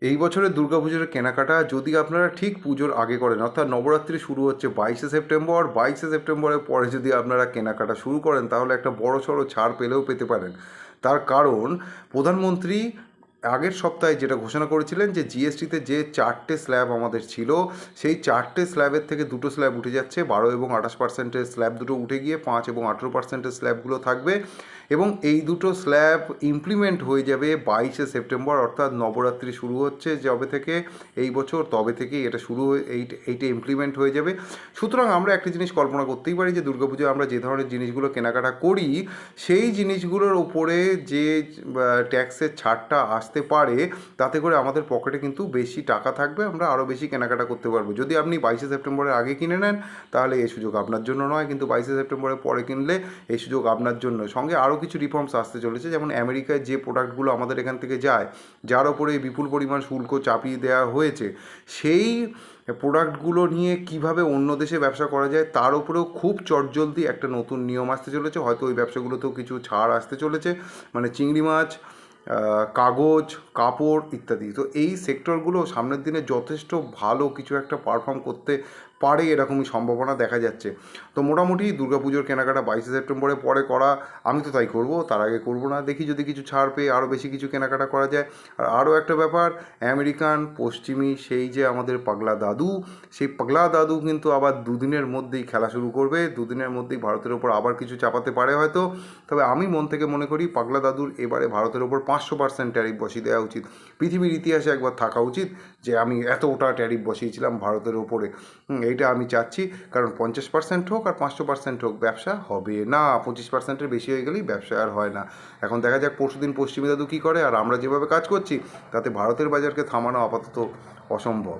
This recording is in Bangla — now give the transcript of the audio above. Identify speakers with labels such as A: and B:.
A: এই বছরের দুর্গাপুজোর কেনাকাটা যদি আপনারা ঠিক পুজোর আগে করেন, অর্থাৎ নবরাত্রি শুরু হচ্ছে 22শে সেপ্টেম্বর, 22শে সেপ্টেম্বরের পরে যদি আপনারা কেনাকাটা শুরু করেন তাহলে একটা বড়সড় ছাড় পেলেও পেতে পারেন। তার কারণ প্রধানমন্ত্রী আগের সপ্তাহে যেটা ঘোষণা করেছিলেন যে জিএসটিতে যে 4টে স্ল্যাব আমাদের ছিল, সেই 4টে স্ল্যাবের থেকে 2টো স্ল্যাব উঠে যাচ্ছে, 12 এবং 28% স্ল্যাব দুটো উঠে গিয়ে 5 এবং 18% স্ল্যাবগুলো থাকবে, এবং এই দুটো স্ল্যাব ইমপ্লিমেন্ট হয়ে যাবে 22শে সেপ্টেম্বর, অর্থাৎ নবরাত্রি শুরু হচ্ছে যবে থেকে এই বছর, তবে থেকেই এটা শুরু হয়ে এইটা ইমপ্লিমেন্ট হয়ে যাবে। সুতরাং আমরা একটা জিনিস কল্পনা করতেই পারি যে দুর্গাপুজোয় আমরা যে ধরনের জিনিসগুলো কেনাকাটা করি সেই জিনিসগুলোর ওপরে যে ট্যাক্সের ছাড়টা আসতে পারে, তাতে করে আমাদের পকেটে কিন্তু বেশি টাকা থাকবে, আমরা আরও বেশি কেনাকাটা করতে পারবো। যদি আপনি 22শে সেপ্টেম্বরের আগে কিনে নেন তাহলে এই সুযোগ আপনার জন্য নয়, কিন্তু 22শে সেপ্টেম্বরের পরে কিনলে এই সুযোগ আপনার জন্য। সঙ্গে আরও কিছু রিফর্মস আসতে চলেছে, যেমন আমেরিকায় যে প্রোডাক্টগুলো আমাদের এখান থেকে যায়, যার ওপরে বিপুল পরিমাণ শুল্ক চাপিয়ে দেওয়া হয়েছে, সেই প্রোডাক্টগুলো নিয়ে কিভাবে অন্য দেশে ব্যবসা করা যায় তার উপরেও খুব চটজলদি একটা নতুন নিয়ম আসতে চলেছে। হয়তো ওই ব্যবসাগুলোতেও কিছু ছাড় আসতে চলেছে, মানে চিংড়ি মাছ, কাগজ, কাপড় ইত্যাদি। তো এই সেক্টরগুলো সামনের দিনে যথেষ্ট ভালো কিছু একটা পারফর্ম করতে পারে এরকমই সম্ভাবনা দেখা যাচ্ছে। তো মোটামুটি দুর্গাপুজোর কেনাকাটা 22শে সেপ্টেম্বরের পরে করা, আমি তো তাই করব, তার আগে করব না। দেখি যদি কিছু ছাড় পেয়ে আরও বেশি কিছু কেনাকাটা করা যায়। আর আরও একটা ব্যাপার, আমেরিকান পশ্চিমী সেই যে আমাদের পাগলা দাদু, সেই পাগলা দাদু কিন্তু আবার দুদিনের মধ্যেই খেলা শুরু করবে, দুদিনের মধ্যেই ভারতের ওপর আবার কিছু চাপাতে পারে হয়তো। তবে আমি মন থেকে মনে করি পাগলা দাদুর এবারে ভারতের ওপর 500% ট্যারিফ বসিয়ে দেওয়া উচিত। পৃথিবীর ইতিহাসে একবার থাকা উচিত যে আমি এতটা ট্যারিফ বসিয়েছিলাম ভারতের ওপরে। এইটা আমি চাচ্ছি, কারণ 50% হোক আর 500% হোক, ব্যবসা হবে না। 25%-এর বেশি হয়ে গেলেই ব্যবসা আর হয় না। এখন দেখা যাক পরশুদিন পশ্চিমী দাদু কী করে, আর আমরা যেভাবে কাজ করছি তাতে ভারতের বাজারকে থামানো আপাতত অসম্ভব।